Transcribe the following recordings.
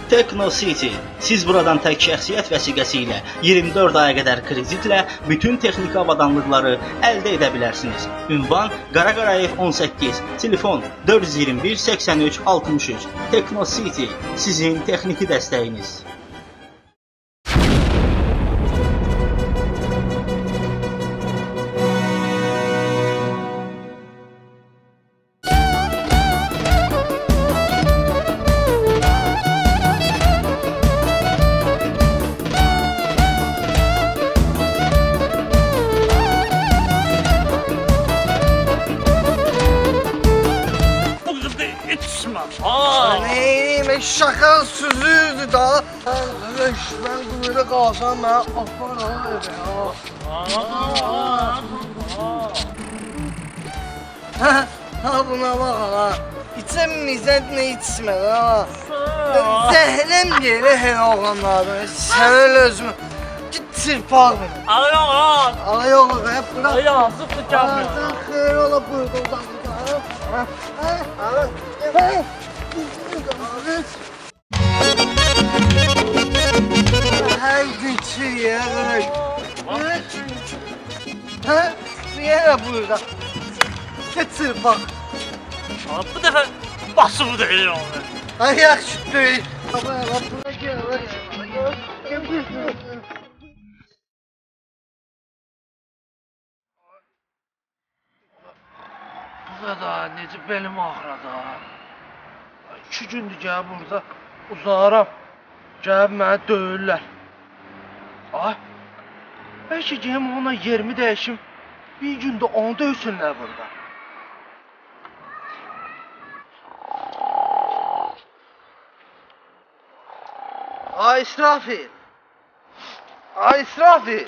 Tekno City. Siz buradan tək şəxsiyyət vəsiqəsi ilə 24 aya qədər kreditlə bütün texniki avadanlıqları əldə edə bilərsiniz. Ünvan Qara Qarayev 18, telefon 421 83 63. Tekno City, sizin texniki dəstəyiniz. Neyim, şaka sözüydü da. Ben böyle kalsam ben aparam eve ya. Ha buna bak ha. İçemeysen ne içme ha. Zehrem gelir her oğlanlardan. Sen öyle özümü. Git çırpar beni. Ala yok lan. Ala yok lan. Hep bırak. Ya sıktı gelmiyor. Sen hayır ola buyurdu uzak. Her gün çiğ ha? Niye burada? Getir bak. Bu defa bası bu değil onu. Ayak şu değil. Baba buna gel. Da necə belim ağrıdı. 2 gündür gəlib burada uzaram. Gəlib məni döyürlər. Ay. Bəlkə gələm ona yerimi dəyişim. Bir gündə onu döysünlər burada. Ay İsrafil. Ay İsrafil.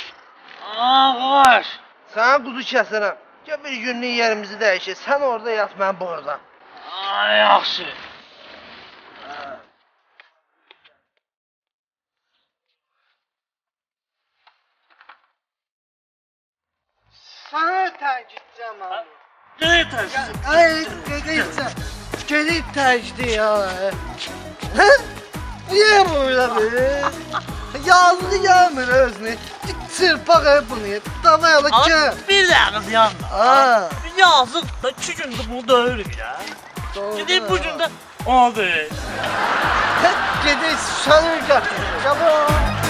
Ağaç. Sana kuzu kəsərəm. Gəl bir günlük yerimizi dəyişək. Sən orada yat, mən burada. Ay yaxşı. Sana təkidcəm abi. Gəl tərsin. Ay, gedəcəm. Gedib təkdi ya. Niyə burada be? Yazığı gəlmir özünü. Çırpaq hep bunu. Davayla gel. Bir dəqiqə yanına. Yazıq da 2 gündür bunu döyürük ya. Gidip bu gündə onu döyür. Hep gedib sanır gətirir.